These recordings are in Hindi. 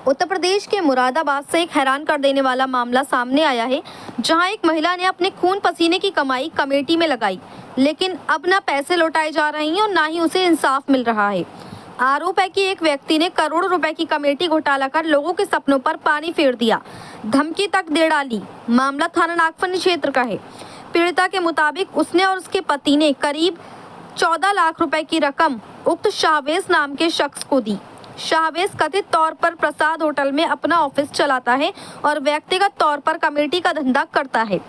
उत्तर प्रदेश के मुरादाबाद से एक हैरान कर देने वाला मामला सामने आया है, जहां एक महिला ने अपने खून पसीने की कमाई कमेटी में लगाई, लेकिन अब न पैसे लौटाए जा रहे हैं और न ही उसे इंसाफ मिल रहा है। आरोप है कि एक व्यक्ति ने करोड़ों रुपए की कमेटी घोटाला कर लोगों के सपनों पर पानी फेर दिया, धमकी तक दे डाली। मामला थाना नागफनी क्षेत्र का है। पीड़िता के मुताबिक उसने और उसके पति ने करीब 14 लाख रुपए की रकम उक्त शाहवेज नाम के शख्स को दी। शाहवेज कथित तौर पर प्रसाद होटल में अपना ऑफिस चलाता है और व्यक्तिगत तौर पर कमेटी का धंधा करता है।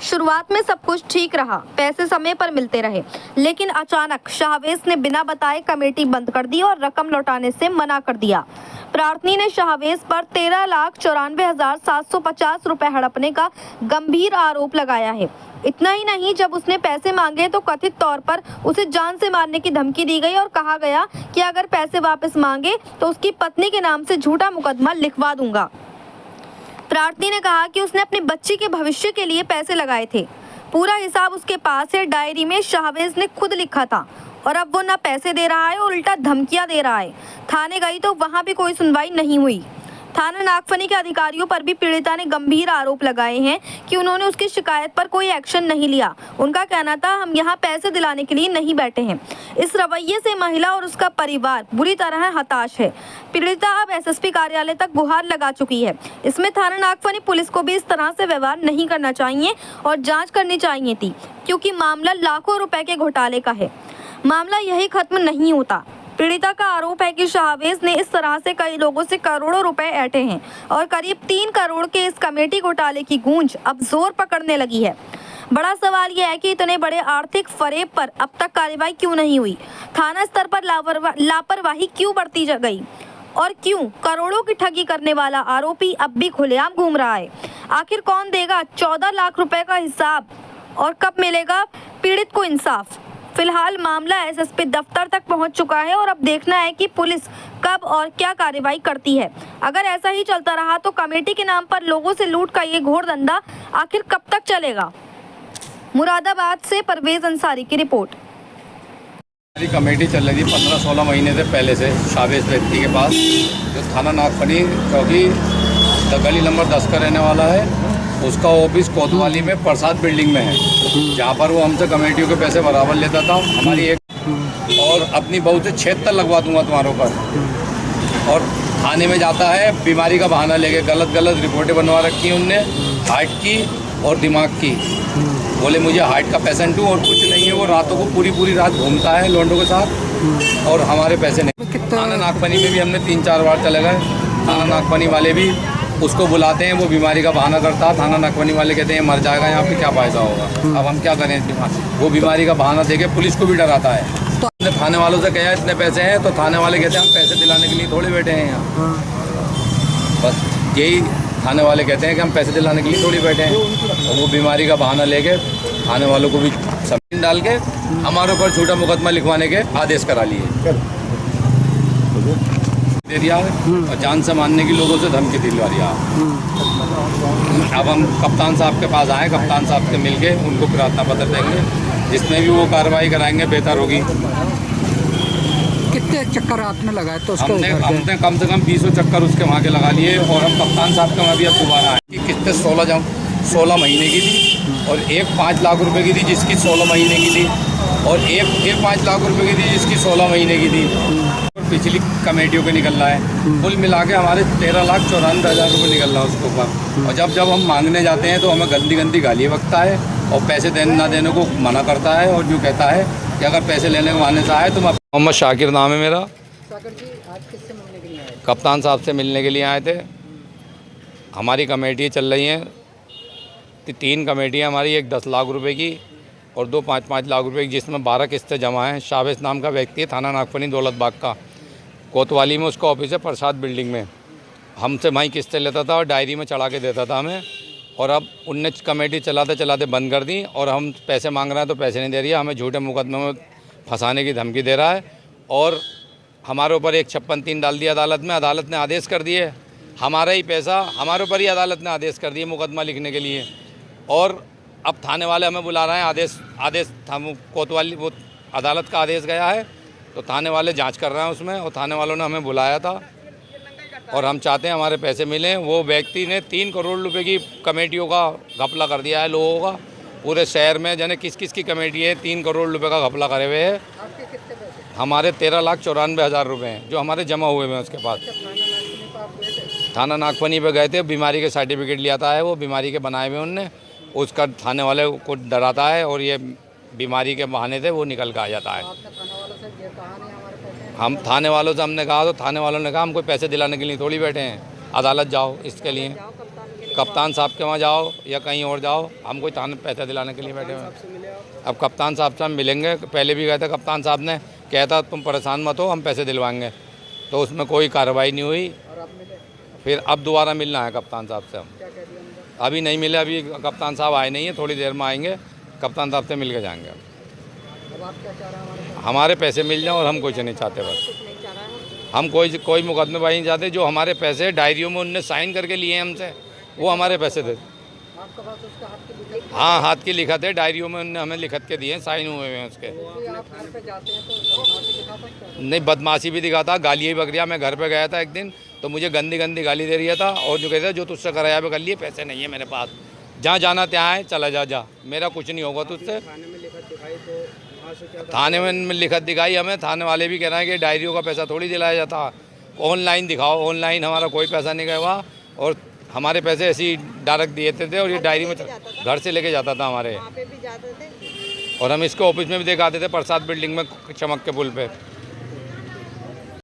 शुरुआत में सब कुछ ठीक रहा, पैसे समय पर मिलते रहे, लेकिन अचानक शाहवेज ने बिना बताए कमेटी बंद कर दी और रकम लौटाने से मना कर दिया। प्रार्थनी ने शाहवेज पर 13,94,750 रुपए हड़पने का गंभीर आरोप लगाया है। इतना ही नहीं, जब उसने पैसे मांगे तो कथित तौर पर उसे जान से मारने की धमकी दी गई और कहा गया कि अगर पैसे वापस मांगे तो उसकी पत्नी के नाम से झूठा मुकदमा लिखवा दूंगा। प्रार्थनी ने कहा कि उसने अपनी बच्ची के भविष्य के लिए पैसे लगाए थे। पूरा हिसाब उसके पास है। डायरी में शाहवेज ने खुद लिखा था और अब वो ना पैसे दे रहा है और उल्टा धमकियां दे रहा है। थाने गई तो वहां भी कोई सुनवाई नहीं हुई। थाना नागफनी के अधिकारियों पर भी पीड़िता ने गंभीर आरोप लगाए हैं कि उन्होंने उसकी शिकायत पर कोई एक्शन नहीं लिया। उनका कहना था, हम यहाँ पैसे दिलाने के लिए नहीं बैठे हैं। इस रवैये से महिला और उसका परिवार बुरी तरह हताश है। पीड़िता अब एसएसपी कार्यालय तक गुहार लगा चुकी है। इसमें थाना नागफनी पुलिस को भी इस तरह से व्यवहार नहीं करना चाहिए और जाँच करनी चाहिए थी, क्योंकि मामला लाखों रुपए के घोटाले का है। मामला यही खत्म नहीं होता। पीड़िता का आरोप है कि शाहवेज ने इस तरह से कई लोगों से करोड़ों रुपए ऐंठे हैं और करीब 3 करोड़ के इस कमेटी घोटाले की गूंज अब जोर पकड़ने लगी है। बड़ा सवाल यह है कि इतने बड़े आर्थिक फरेब पर अब तक कार्रवाई क्यों नहीं हुई? थाना स्तर पर लापरवाही क्यों बढ़ती गई? और क्यों करोड़ों की ठगी करने वाला आरोपी अब भी खुलेआम घूम रहा है? आखिर कौन देगा 14 लाख रुपए का हिसाब और कब मिलेगा पीड़ित को इंसाफ? फिलहाल मामला एसएसपी दफ्तर तक पहुंच चुका है और अब देखना है कि पुलिस कब और क्या कार्रवाई करती है। अगर ऐसा ही चलता रहा तो कमेटी के नाम पर लोगों से लूट का ये घोर धंधा आखिर कब तक चलेगा? मुरादाबाद से परवेज अंसारी की रिपोर्ट। कमेटी चल रही थी 15-16 महीने से पहले से शाहवेज व्यक्ति के पास, जो थाना नागफनी चौकी गली नंबर 10 का रहने वाला है। उसका ऑफिस कोतवाली में प्रसाद बिल्डिंग में है, जहाँ पर वो हमसे कमेटियों के पैसे बराबर लेता था। हमारी एक और अपनी बहू से 76 लगवा दूंगा तुम्हारे ऊपर। और थाने में जाता है बीमारी का बहाना लेके, गलत रिपोर्टें बनवा रखी हैं उनने, हार्ट की और दिमाग की। बोले मुझे हार्ट का पेशेंट हूँ और कुछ नहीं है। वो रातों को पूरी रात घूमता है लोंडों के साथ और हमारे पैसे नहीं। थाना नागफनी में भी हमने 3-4 बार चले गए। थाना नागफनी वाले भी उसको बुलाते हैं, वो बीमारी का बहाना करता है। थाना नागफनी वाले कहते हैं मर जाएगा, यहाँ पे क्या फायदा होगा। अब हम क्या करें? वो बीमारी का बहाना देके पुलिस को भी डराता है। तो हमने थाने वालों से कहा इतने पैसे हैं, तो थाने वाले कहते हैं हम पैसे दिलाने के लिए थोड़ी बैठे हैं यहाँ। बस यही थाने वाले कहते हैं कि हम पैसे दिलाने के लिए थोड़ी बैठे हैं। और वो बीमारी का बहाना लेके थाने वालों को भी जमीन डाल के हमारे ऊपर झूठा मुकदमा लिखवाने के आदेश करा लिए दे दिया है और जान से मारने की लोगों से धमकी दिलवा दिया। अब हम कप्तान साहब के पास आए, कप्तान साहब से मिलके उनको प्रार्थना पत्र देंगे, जिसमें भी वो कार्रवाई कराएंगे बेहतर होगी। कितने चक्कर आपने लगाए? तो हमने कम से कम 20 चक्कर उसके वहाँ के लगा लिए और हम कप्तान साहब के वहाँ भी अब दोबारा आए कि कितने 16 महीने की थी और एक 5 लाख रुपए की थी जिसकी 16 महीने की थी और एक 5 लाख रुपए की थी जिसकी 16 महीने की थी। पिछली कमेटियों के निकल रहा है, कुल मिला के हमारे 13,94,000 रुपये निकल रहा है उसके ऊपर। और जब हम मांगने जाते हैं तो हमें गंदी गालियाँ बकता है और पैसे ना देने को मना करता है और जो कहता है कि अगर पैसे लेने को आने से आए तो मोहम्मद शाकिर नाम है मेरा। सागर जी, आज किससे मिलने के लिए आए? कप्तान साहब से मिलने के लिए आए थे। हमारी कमेटी चल रही हैं, 3 कमेटियाँ हमारी, एक 10 लाख रुपए की और 2 5-5 लाख रुपए की, जिसमें 12 किस्तें जमा हैं। शाहवेज नाम का व्यक्ति है, थाना नागफनी दौलत बाग का, कोतवाली में उसका ऑफिस है प्रसाद बिल्डिंग में। हमसे वहीं किस्तें लेता था और डायरी में चढ़ा के देता था हमें। और अब उनने कमेटी चलाते बंद कर दी और हम पैसे मांग रहे हैं तो पैसे नहीं दे रही है, हमें झूठे मुकदमे में फंसाने की धमकी दे रहा है। और हमारे ऊपर एक 56(3) डाल दिया अदालत में। अदालत ने आदेश कर दिए, हमारा ही पैसा हमारे ऊपर ही अदालत ने आदेश कर दिए मुकदमा लिखने के लिए। और अब थाने वाले हमें बुला रहे हैं, आदेश कोतवाली वो अदालत का आदेश गया है तो थाने वाले जांच कर रहे हैं उसमें। और थाने वालों ने हमें बुलाया था और हम चाहते हैं हमारे पैसे मिलें। वो व्यक्ति ने 3 करोड़ रुपए की कमेटियों का घपला कर दिया है लोगों का। पूरे शहर में जाने किस किस की कमेटी है, 3 करोड़ रुपए का घपला करे हुए है। आपके कितने पैसे? हमारे 13,94,000 रुपए हैं जो हमारे जमा हुए हैं उसके पास। थाना नागफनी पे गए थे, बीमारी के सर्टिफिकेट लिया था है, वो बीमारी के बनाए हुए उनने, उसका थाने वाले को डराता है और ये बीमारी के बहाने से वो निकल के आ जाता है। आपने थाना वालों से ये कहा नहीं हमारे पैसे? हम थाने वालों से हमने कहा तो थाने वालों ने कहा हम कोई पैसे दिलाने के लिए थोड़ी बैठे हैं, अदालत जाओ इसके लिए, कप्तान साहब के वहाँ जाओ या कहीं और जाओ, हम कोई थाने पैसे दिलाने के लिए बैठे हुए हैं। अब कप्तान साहब से हम मिलेंगे, पहले भी गए थे, कप्तान साहब ने कहता तुम परेशान मत हो, हम पैसे दिलवाएंगे, तो उसमें कोई कार्रवाई नहीं हुई। और आप मिले? फिर अब दोबारा मिलना है कप्तान साहब से हम। क्या कह दिया उन्होंने? अभी नहीं मिले, अभी कप्तान साहब आए नहीं है, थोड़ी देर में आएंगे, कप्तान साहब से मिल के जाएंगे। अब आप क्या चाह रहे हैं? हमारे पैसे मिल जाएं और हम कुछ नहीं चाहते, बस कुछ नहीं चाह रहे हैं? हम कोई मुकदमेबाजी नहीं चाहते। जो हमारे पैसे डायरियों में उनने साइन करके लिए हैं हमसे, वो हमारे पैसे थे। आपके पास उसका हाथ की लिखत? हाँ, हाथ की लिखत है, डायरियों में उनने हमें लिखत के दिए हैं, साइन हुए हैं उसके। आप घर पे जाते हैं तो बदमाशी दिखा सकते हैं? नहीं, बदमाशी भी दिखाता, गालियाँ भी बक रहा। मैं घर पे गया था एक दिन तो मुझे गंदी गंदी गाली दे रही था और जो कहता है जो तुझसे कराया पे कर लिए, पैसे नहीं है मेरे पास, जहाँ जाना ત્યાં है, चला जा, मेरा कुछ नहीं होगा तुझसे। थाने में लिखत दिखाई तो वहाँ से क्या? थाने में लिखत दिखाई हमें, थाने वाले भी कह रहे हैं कि डायरियों का पैसा थोड़ी दिलाया जाता, ऑनलाइन दिखाओ। ऑनलाइन हमारा कोई पैसा नहीं गया हुआ और हमारे पैसे ऐसे ही डायरेक्ट दिए थे और ये डायरी में घर से लेके जाता था हमारे। वहाँ पे भी जाते थे। और हम इसके ऑफिस में भी दिखाते थे, प्रसाद बिल्डिंग में, चमक के पुल पे।